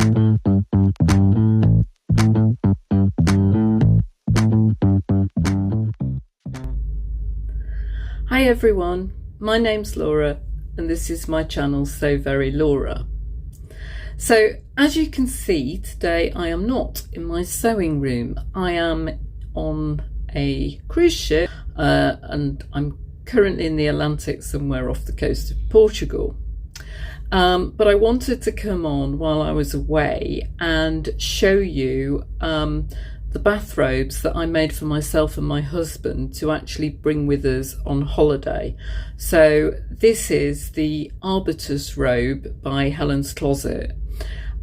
Hi everyone, my name's Laura and this is my channel So Very Laura. So as you can see today I am not in my sewing room. I am on a cruise ship and I'm currently in the Atlantic somewhere off the coast of Portugal. But I wanted to come on while I was away and show you the bathrobes that I made for myself and my husband to actually bring with us on holiday. So this is the Arbutus robe by Helen's Closet,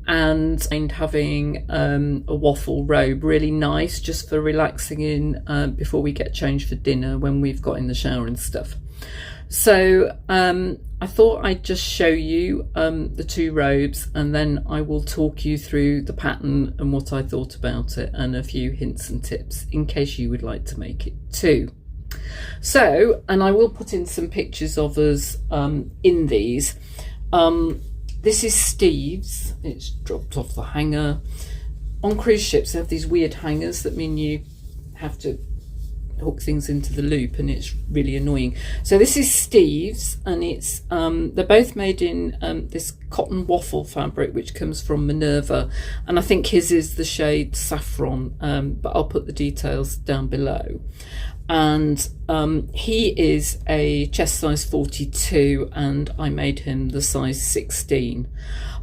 and having a waffle robe, really nice just for relaxing in before we get changed for dinner when we've got in the shower and stuff. So I thought I'd just show you the two robes, and then I will talk you through the pattern and what I thought about it and a few hints and tips in case you would like to make it too. So, and I will put in some pictures of us in these. This is Steve's. It's dropped off the hanger. On cruise ships they have these weird hangers that mean you have to hook things into the loop and it's really annoying. So this is Steve's, and it's they're both made in this cotton waffle fabric which comes from Minerva, and I think his is the shade saffron, but I'll put the details down below. And he is a chest size 42 and I made him the size 16.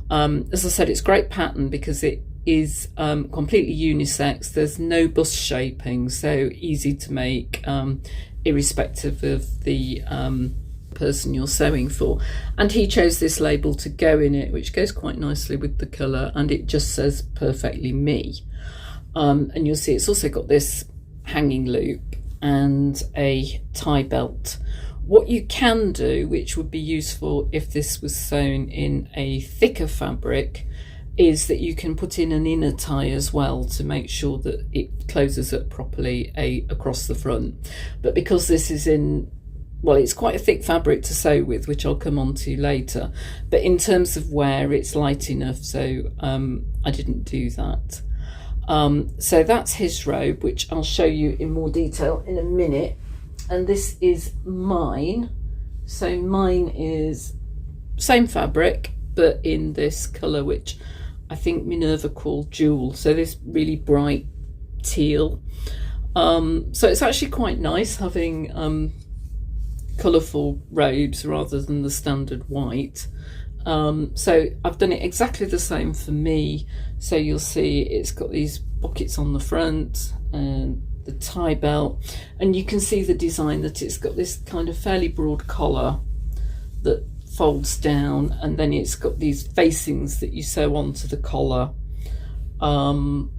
As I said, it's great pattern because it is completely unisex. There's no bust shaping, so easy to make irrespective of the person you're sewing for. And he chose this label to go in it, which goes quite nicely with the colour, and it just says perfectly me. And you'll see it's also got this hanging loop and a tie belt. What you can do, which would be useful if this was sewn in a thicker fabric, is that you can put in an inner tie as well to make sure that it closes up properly across the front. But because this is in, well, it's quite a thick fabric to sew with, which I'll come on to later, but in terms of wear it's light enough, so I didn't do that. So that's his robe, which I'll show you in more detail in a minute. And this is mine. So mine is same fabric but in this colour which I think Minerva called jewel, so this really bright teal. So it's actually quite nice having colourful robes rather than the standard white. So I've done it exactly the same for me. So you'll see it's got these pockets on the front and the tie belt, and you can see the design that it's got this kind of fairly broad collar that folds down, and then it's got these facings that you sew onto the collar, and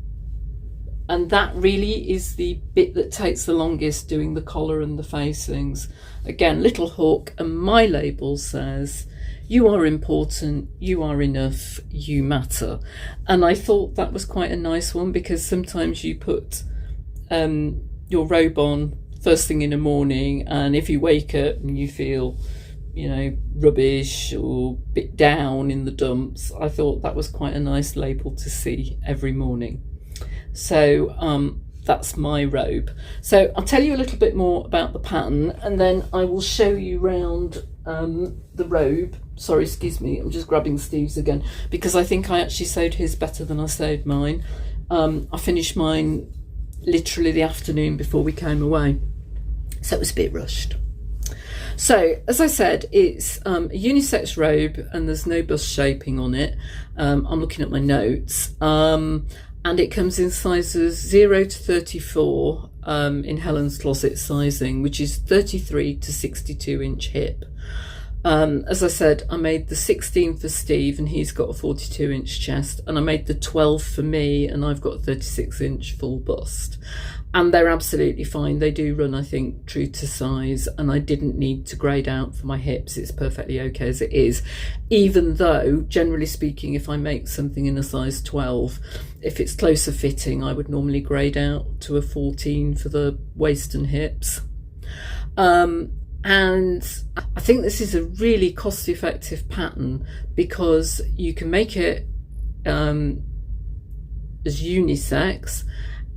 that really is the bit that takes the longest, doing the collar and the facings. Again, little hook, and my label says you are important, you are enough, you matter. And I thought that was quite a nice one, because sometimes you put your robe on first thing in the morning, and if you wake up and you feel, you know, rubbish or a bit down in the dumps, I thought that was quite a nice label to see every morning. So that's my robe. So I'll tell you a little bit more about the pattern, and then I will show you round the robe. Sorry, excuse me, I'm just grabbing Steve's again because I think I actually sewed his better than I sewed mine. I finished mine literally the afternoon before we came away, so it was a bit rushed. So as I said, it's a unisex robe and there's no bust shaping on it. I'm looking at my notes, and it comes in sizes 0 to 34 in Helen's Closet sizing, which is 33 to 62 inch hip. As I said, I made the 16 for Steve and he's got a 42 inch chest, and I made the 12 for me and I've got a 36 inch full bust, and they're absolutely fine. They do run, I think, true to size, and I didn't need to grade out for my hips. It's perfectly okay as it is, even though generally speaking, if I make something in a size 12, if it's closer fitting, I would normally grade out to a 14 for the waist and hips. And I think this is a really cost-effective pattern because you can make it as unisex,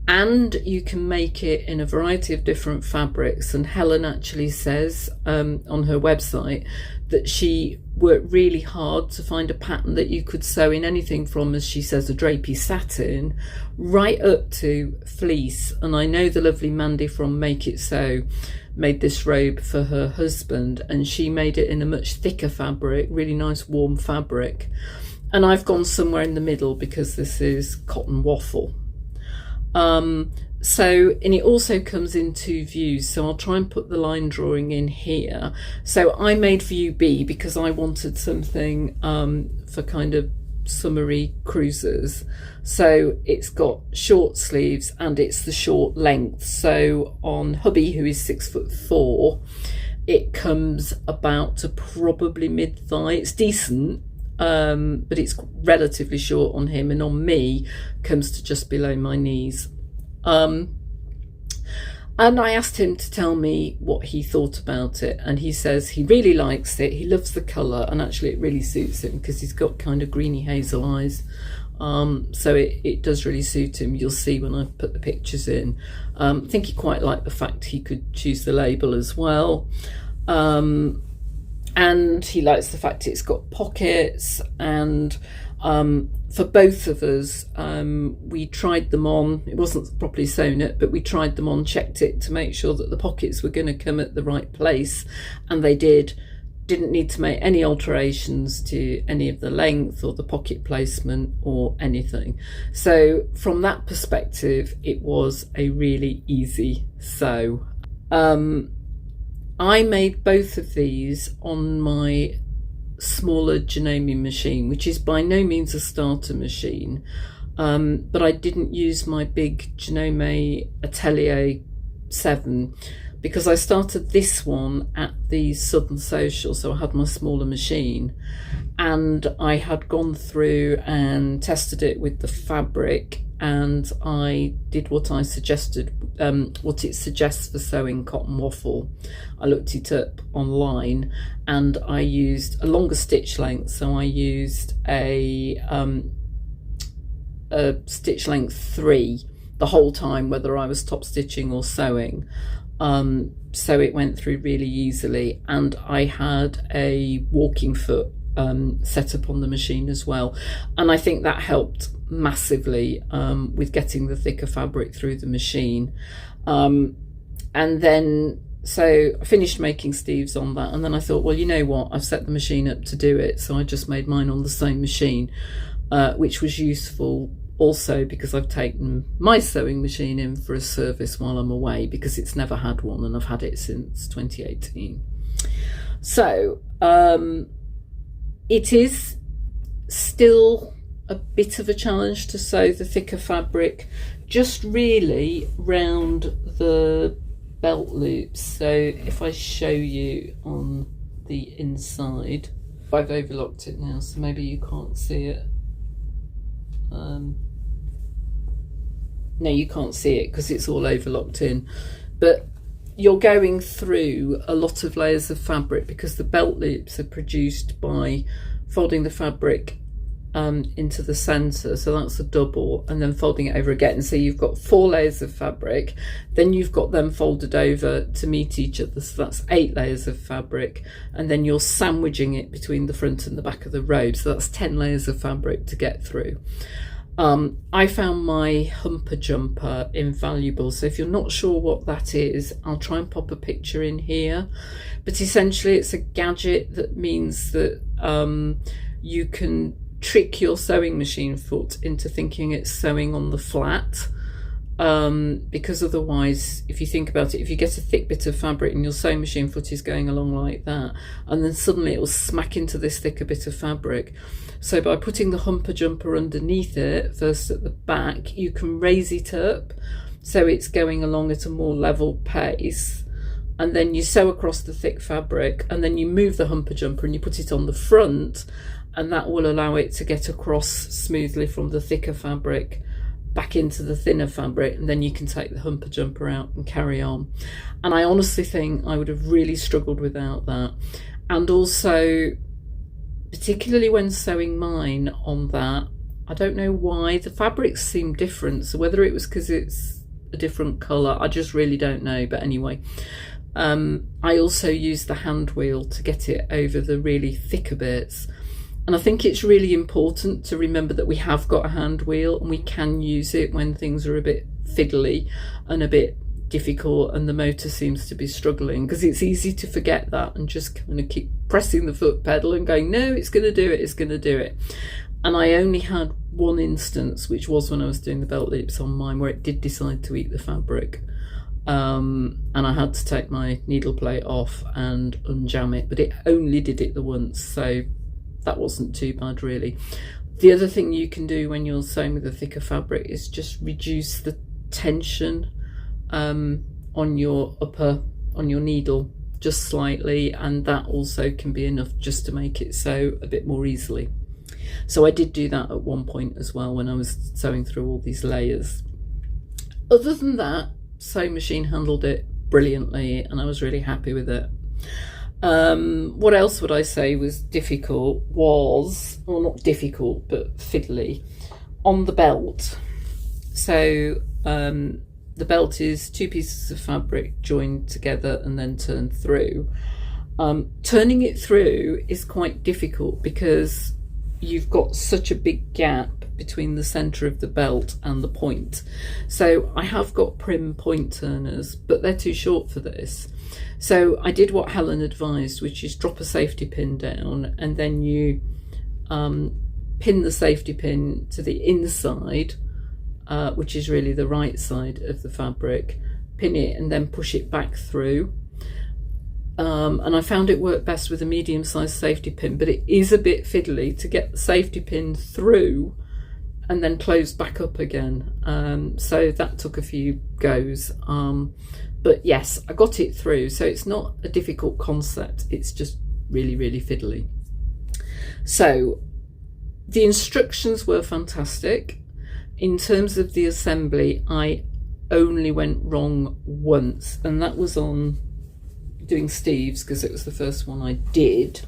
and you can make it in a variety of different fabrics. And Helen actually says on her website that she worked really hard to find a pattern that you could sew in anything from, as she says, a drapey satin right up to fleece. And I know the lovely Mandy from Make It Sew made this robe for her husband, and she made it in a much thicker fabric, really nice warm fabric. And I've gone somewhere in the middle because this is cotton waffle. And it also comes in two views, so I'll try and put the line drawing in here. So I made view B because I wanted something for kind of summery cruisers. So it's got short sleeves and it's the short length. So on hubby, who is 6'4", it comes about to probably mid-thigh. It's decent, but it's relatively short on him, and on me comes to just below my knees. And I asked him to tell me what he thought about it, and he says he really likes it, he loves the colour, and actually it really suits him because he's got kind of greeny hazel eyes. So it does really suit him. You'll see when I put the pictures in. I think he quite liked the fact he could choose the label as well. And he likes the fact it's got pockets, and for both of us, we tried them on. It wasn't properly sewn it, but we tried them on, checked it to make sure that the pockets were going to come at the right place, and they did. Didn't need to make any alterations to any of the length or the pocket placement or anything. So from that perspective, it was a really easy sew. I made both of these on my smaller Janome machine, which is by no means a starter machine, but I didn't use my big Janome Atelier 7 because I started this one at the Southern Social, so I had my smaller machine, and I had gone through and tested it with the fabric, and I did what I suggested, what it suggests for sewing cotton waffle. I looked it up online, and I used a longer stitch length, so I used a stitch length 3 the whole time, whether I was top stitching or sewing. So it went through really easily, and I had a walking foot set up on the machine as well, and I think that helped massively with getting the thicker fabric through the machine. And then so I finished making sleeves on that, and then I thought, well, you know what, I've set the machine up to do it, so I just made mine on the same machine, which was useful also because I've taken my sewing machine in for a service while I'm away, because it's never had one, and I've had it since 2018. So it is still a bit of a challenge to sew the thicker fabric, just really round the belt loops. So if I show you on the inside, I've overlocked it now, so maybe you can't see it. No, you can't see it because it's all overlocked in, but you're going through a lot of layers of fabric because the belt loops are produced by folding the fabric into the center, so that's a double, and then folding it over again. So you've got 4 layers of fabric, then you've got them folded over to meet each other, so that's 8 layers of fabric, and then you're sandwiching it between the front and the back of the robe, so that's 10 layers of fabric to get through. I found my humper jumper invaluable, so if you're not sure what that is, I'll try and pop a picture in here, but essentially it's a gadget that means that you can trick your sewing machine foot into thinking it's sewing on the flat, because otherwise, if you think about it, if you get a thick bit of fabric and your sewing machine foot is going along like that, and then suddenly it will smack into this thicker bit of fabric. So by putting the humper jumper underneath it, first at the back, you can raise it up so it's going along at a more level pace, and then you sew across the thick fabric, and then you move the humper jumper and you put it on the front, and that will allow it to get across smoothly from the thicker fabric back into the thinner fabric, and then you can take the humper jumper out and carry on. And I honestly think I would have really struggled without that. And also, particularly when sewing mine on that, I don't know why. The fabrics seem different, so whether it was because it's a different colour, I just really don't know. But anyway, I also use the hand wheel to get it over the really thicker bits. And I think it's really important to remember that we have got a hand wheel and we can use it when things are a bit fiddly and a bit difficult and the motor seems to be struggling, because it's easy to forget that and just kind of keep pressing the foot pedal and going, no, it's going to do it, it's going to do it. And I only had one instance, which was when I was doing the belt loops on mine, where it did decide to eat the fabric. And I had to take my needle plate off and unjam it, but it only did it the once, so that wasn't too bad really. The other thing you can do when you're sewing with a thicker fabric is just reduce the tension on your needle just slightly, and that also can be enough just to make it sew a bit more easily. So I did do that at one point as well when I was sewing through all these layers. Other than that, sewing machine handled it brilliantly and I was really happy with it. What else would I say was difficult was, well, not difficult, but fiddly, on the belt. So the belt is 2 pieces of fabric joined together and then turned through. Turning it through is quite difficult because you've got such a big gap between the centre of the belt and the point. So I have got prim point turners, but they're too short for this. So I did what Helen advised, which is drop a safety pin down and then you pin the safety pin to the inside, which is really the right side of the fabric, pin it and then push it back through. And I found it worked best with a medium-sized safety pin, but it is a bit fiddly to get the safety pin through and then close back up again. So that took a few goes. But yes, I got it through. So it's not a difficult concept. It's just really, really fiddly. So the instructions were fantastic. In terms of the assembly, I only went wrong once, and that was on doing Steve's because it was the first one I did.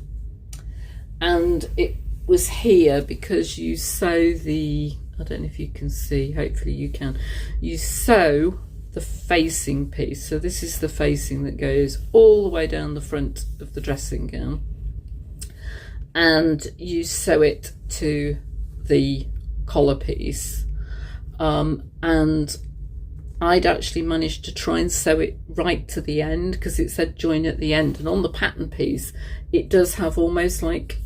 And it was here because you sew the, I don't know if you can see, hopefully you can, you sew the facing piece. So this is the facing that goes all the way down the front of the dressing gown, and you sew it to the collar piece. And I'd actually managed to try and sew it right to the end because it said join at the end, and on the pattern piece it does have almost like,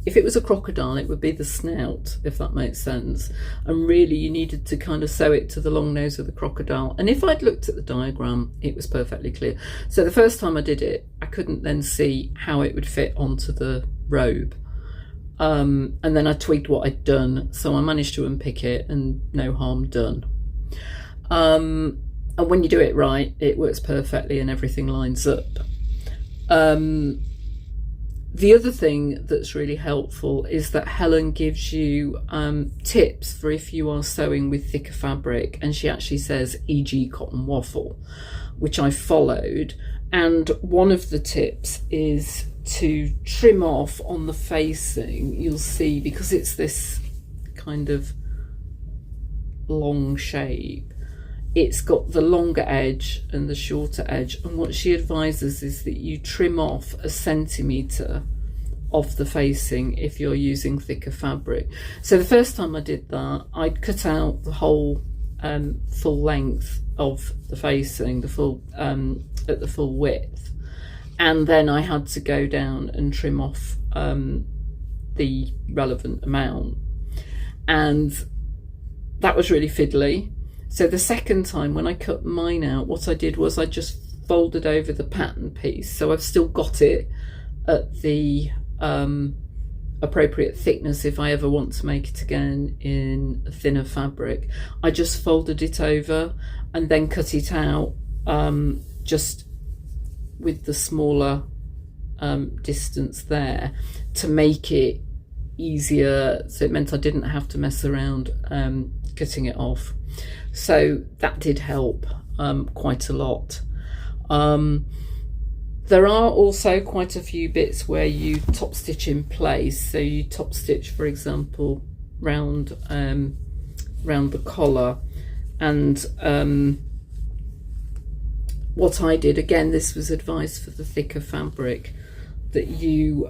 if it was a crocodile it would be the snout, if that makes sense, and really you needed to kind of sew it to the long nose of the crocodile. And if I'd looked at the diagram it was perfectly clear. So the first time I did it I couldn't then see how it would fit onto the robe, and then I tweaked what I'd done, so I managed to unpick it and no harm done. And when you do it right, it works perfectly and everything lines up. The other thing that's really helpful is that Helen gives you tips for if you are sewing with thicker fabric, and she actually says e.g. cotton waffle, which I followed. And one of the tips is to trim off on the facing. You'll see, because it's this kind of long shape, it's got the longer edge and the shorter edge, and what she advises is that you trim off 1 centimetre off the facing if you're using thicker fabric. So the first time I did that, I'd cut out the whole full length of the facing, the full at the full width, and then I had to go down and trim off the relevant amount, and that was really fiddly. So the second time when I cut mine out, what I did was I just folded over the pattern piece, so I've still got it at the appropriate thickness if I ever want to make it again in a thinner fabric. I just folded it over and then cut it out just with the smaller distance there to make it easier, so it meant I didn't have to mess around cutting it off. So that did help quite a lot. There are also quite a few bits where you top stitch in place. So you top stitch, for example, round the collar. And what I did, again, this was advice for the thicker fabric, that you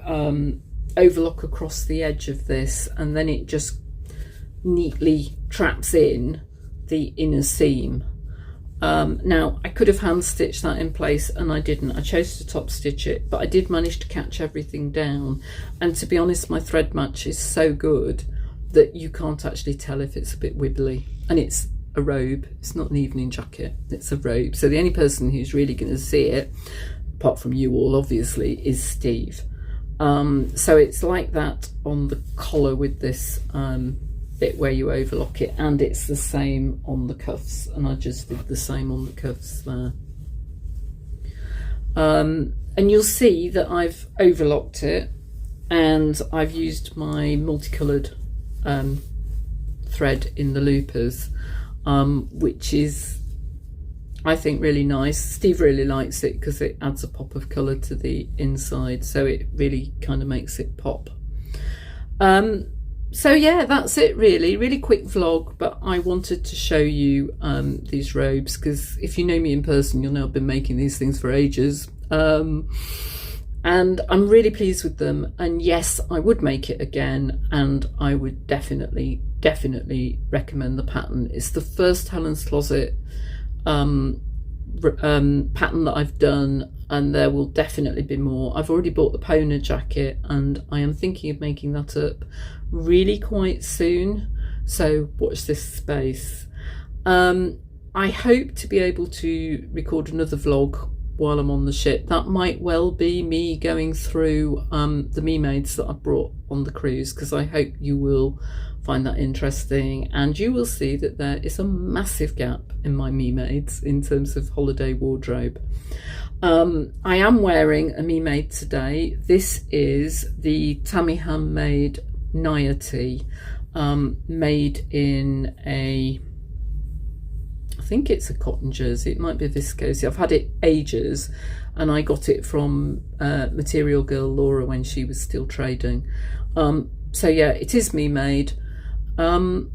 overlock across the edge of this, and then it just neatly traps in the inner seam. Now I could have hand stitched that in place, and I didn't. I chose to top stitch it, but I did manage to catch everything down, and to be honest, my thread match is so good that you can't actually tell if it's a bit wibbly. And it's a robe, it's not an evening jacket, it's a robe, so the only person who's really going to see it, apart from you all obviously, is Steve. So it's like that on the collar with this bit where you overlock it, and it's the same on the cuffs, and I just did the same on the cuffs there. And you'll see that I've overlocked it, and I've used my multicoloured thread in the loopers, which is, I think, really nice. Steve really likes it because it adds a pop of colour to the inside, so it really kind of makes it pop. So yeah, that's it really. Really quick vlog, but I wanted to show you these robes, because if you know me in person, you'll know I've been making these things for ages. And I'm really pleased with them, and yes, I would make it again, and I would definitely recommend the pattern. It's the first Helen's Closet pattern that I've done, and there will definitely be more. I've already bought the Pona jacket, and I am thinking of making that up really quite soon, so watch this space. I hope to be able to record another vlog while I'm on the ship. That might well be me going through the me maids that I brought on the cruise, because I hope you will find that interesting, and you will see that there is a massive gap in my me maids in terms of holiday wardrobe. I am wearing a me maid today. This is the Tammy handmade Niety, made in a, I think it's a cotton jersey, it might be a viscose. I've had it ages, and I got it from Material Girl Laura when she was still trading. So yeah, it is me made, and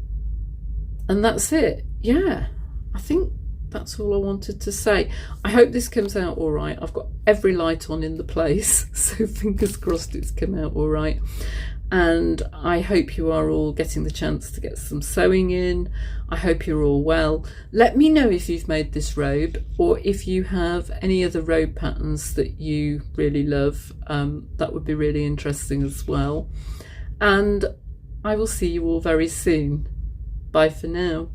that's it. Yeah, I think that's all I wanted to say. I hope this comes out all right. I've got every light on in the place, so fingers crossed it's come out all right. And I hope you are all getting the chance to get some sewing in. I hope you're all well. Let me know if you've made this robe, or if you have any other robe patterns that you really love. That would be really interesting as well. And I will see you all very soon. Bye for now.